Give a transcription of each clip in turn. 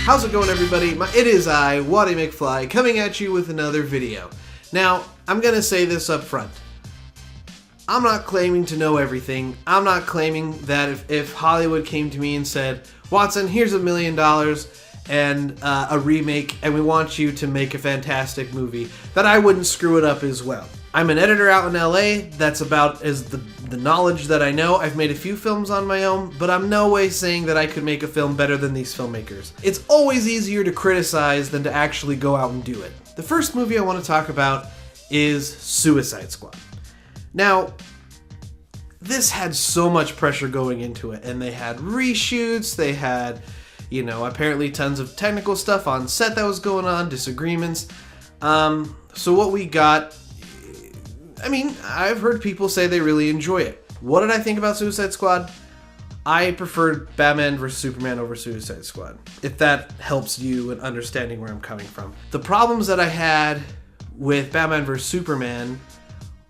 How's it going, everybody? It is I, Waddy McFly, coming at you with another video. Now, I'm gonna say this up front. I'm not claiming to know everything. I'm not claiming that if Hollywood came to me and said, Watson, here's $1 million and a remake, and we want you to make a fantastic movie, that I wouldn't screw it up as well. I'm an editor out in LA. That's about as the knowledge that I know. I've made a few films on my own, but I'm no way saying that I could make a film better than these filmmakers. It's always easier to criticize than to actually go out and do it. The first movie I want to talk about is Suicide Squad. Now, this had so much pressure going into it, and they had reshoots, they had, apparently tons of technical stuff on set that was going on, disagreements. So what we got, I've heard people say they really enjoy it. What did I think about Suicide Squad? I preferred Batman vs. Superman over Suicide Squad, if that helps you in understanding where I'm coming from. The problems that I had with Batman vs. Superman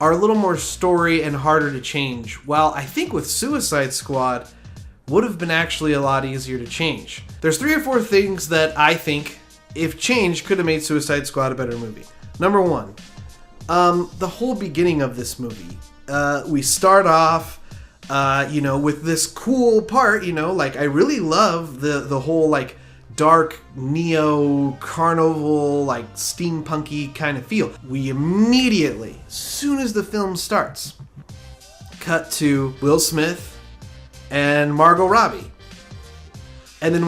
are a little more story and harder to change, while I think with Suicide Squad would have been actually a lot easier to change. There's 3 or 4 things that I think, if changed, could have made Suicide Squad a better movie. Number 1, the whole beginning of this movie. We start off, with this cool part, I really love the whole, dark neo-carnival, steampunky kind of feel. We immediately, as soon as the film starts, cut to Will Smith and Margot Robbie. And then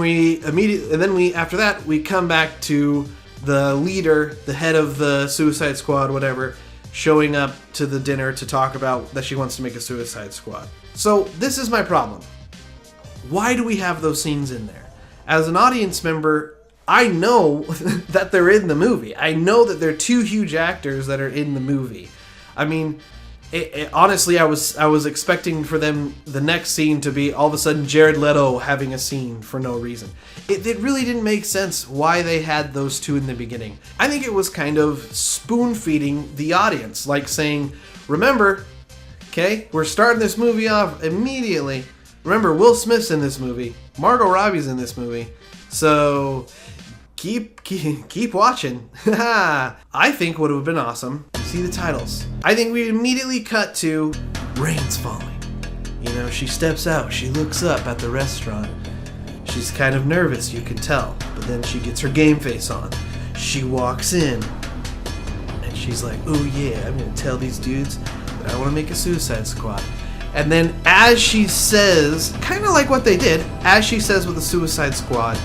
after that, we come back to the leader, the head of the Suicide Squad, whatever, showing up to the dinner to talk about that she wants to make a Suicide Squad. So this is my problem. Why do we have those scenes in there? As an audience member, I know that they're in the movie. I know that they're 2 huge actors that are in the movie. Honestly, I was expecting for them, the next scene to be all of a sudden Jared Leto having a scene for no reason. It really didn't make sense why they had those 2 in the beginning. I think it was kind of spoon-feeding the audience, like saying, remember, okay, we're starting this movie off immediately. Remember, Will Smith's in this movie. Margot Robbie's in this movie. So keep watching. I think what would have been awesome, see the titles. I think we immediately cut to rain's falling. She steps out, she looks up at the restaurant. She's kind of nervous, you can tell, but then she gets her game face on. She walks in, and she's like, oh yeah, I'm gonna tell these dudes that I wanna make a Suicide Squad. And then as she says, kind of like what they did, as she says with the Suicide Squad,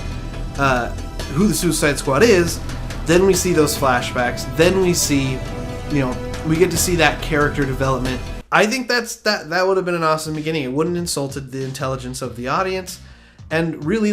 who the Suicide Squad is, then we see those flashbacks, then we see, we get to see that character development. I think that would have been an awesome beginning. It wouldn't have insulted the intelligence of the audience, and really,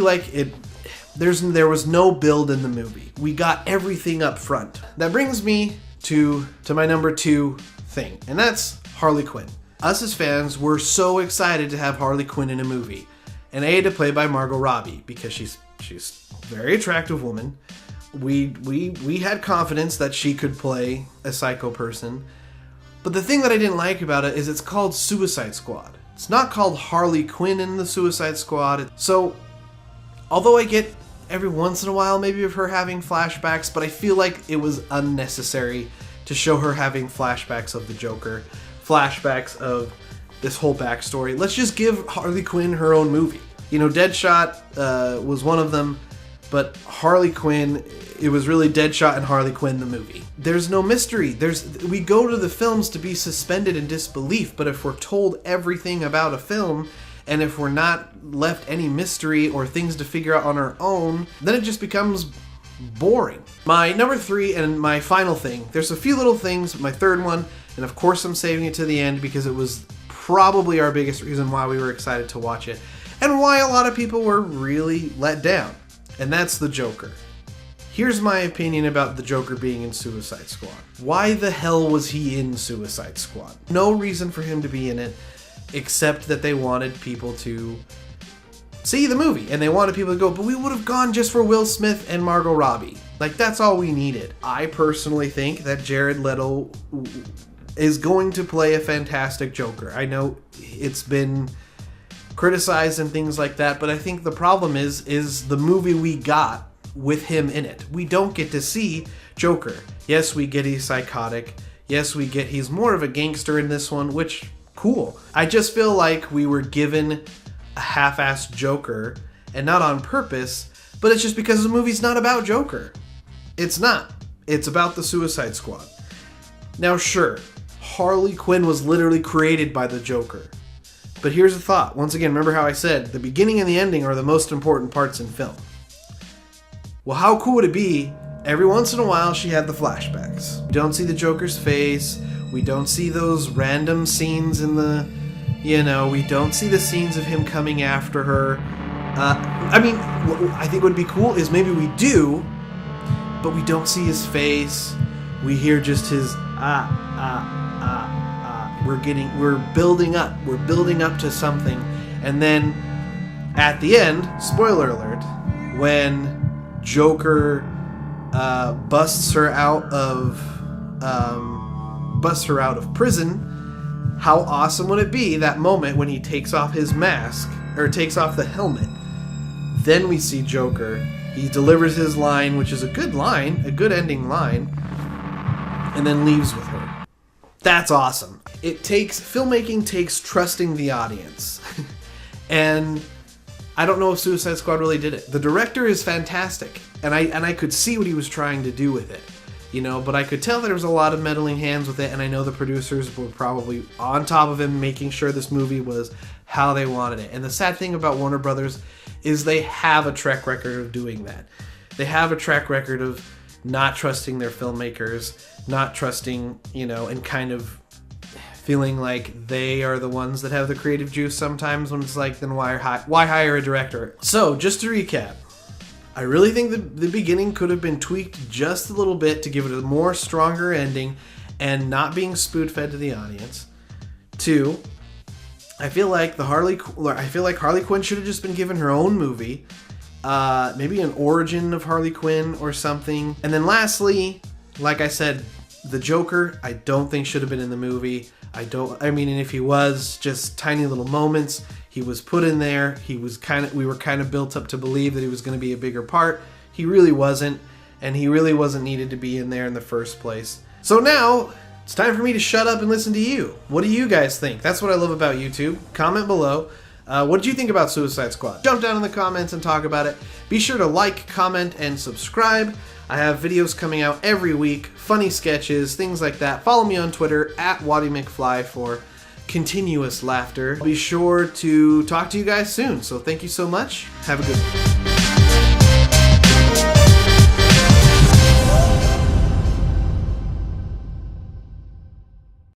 there was no build in the movie. We got everything up front. That brings me to my number 2 thing, and that's Harley Quinn. Us as fans were so excited to have Harley Quinn in a movie, and to play by Margot Robbie, because she's a very attractive woman. We had confidence that she could play a psycho person, but the thing that I didn't like about it is it's called Suicide Squad. It's not called Harley Quinn in the Suicide Squad. So, although I get every once in a while maybe of her having flashbacks, but I feel like it was unnecessary to show her having flashbacks of the Joker, flashbacks of this whole backstory. Let's just give Harley Quinn her own movie. Deadshot was one of them, but Harley Quinn, it was really Deadshot and Harley Quinn the movie. There's no mystery. We go to the films to be suspended in disbelief, but if we're told everything about a film, and if we're not left any mystery or things to figure out on our own, then it just becomes boring. My number 3 and my final thing, there's a few little things, my third one, and of course I'm saving it to the end because it was probably our biggest reason why we were excited to watch it, and why a lot of people were really let down, and that's the Joker. Here's my opinion about the Joker being in Suicide Squad. Why the hell was he in Suicide Squad? No reason for him to be in it, except that they wanted people to see the movie, and they wanted people to go, but we would have gone just for Will Smith and Margot Robbie. That's all we needed. I personally think that Jared Leto is going to play a fantastic Joker. I know it's been criticized and things like that, but I think the problem is the movie we got with him in it. We don't get to see Joker. Yes, we get he's psychotic. Yes, we get he's more of a gangster in this one, which, cool. I just feel like we were given a half-assed Joker, and not on purpose, but it's just because the movie's not about Joker. It's not. It's about the Suicide Squad. Now, sure, Harley Quinn was literally created by the Joker. But here's the thought. Once again, remember how I said the beginning and the ending are the most important parts in film. Well, how cool would it be every once in a while she had the flashbacks? We don't see the Joker's face. We don't see those random scenes in the, we don't see the scenes of him coming after her. What I think would be cool is maybe we do, but we don't see his face. We hear just his We're building up. We're building up to something. And then at the end, spoiler alert, when Joker busts her out of prison, how awesome would it be that moment when he takes off his mask, or takes off the helmet? Then we see Joker. He delivers his line, which is a good line, a good ending line, and then leaves with her. That's awesome. Filmmaking takes trusting the audience. And I don't know if Suicide Squad really did it. The director is fantastic, and I could see what he was trying to do with it. But I could tell there was a lot of meddling hands with it, and I know the producers were probably on top of him, making sure this movie was how they wanted it. And the sad thing about Warner Brothers is they have a track record of doing that. They have a track record of not trusting their filmmakers, not trusting, and kind of feeling like they are the ones that have the creative juice sometimes, when it's like, then why hire a director? So, just to recap, I really think the beginning could have been tweaked just a little bit to give it a more stronger ending and not being spoon-fed to the audience. 2, I feel like Harley Quinn should have just been given her own movie. Maybe an origin of Harley Quinn or something. And then lastly, like I said, the Joker, I don't think should have been in the movie. And if he was, just tiny little moments. He was put in there. We were kind of built up to believe that he was going to be a bigger part. He really wasn't, and he really wasn't needed to be in there in the first place. So now, it's time for me to shut up and listen to you. What do you guys think? That's what I love about YouTube. Comment below. What did you think about Suicide Squad? Jump down in the comments and talk about it. Be sure to like, comment, and subscribe. I have videos coming out every week, funny sketches, things like that. Follow me on Twitter, @WattyMcFly, for continuous laughter. I'll be sure to talk to you guys soon. So thank you so much. Have a good one.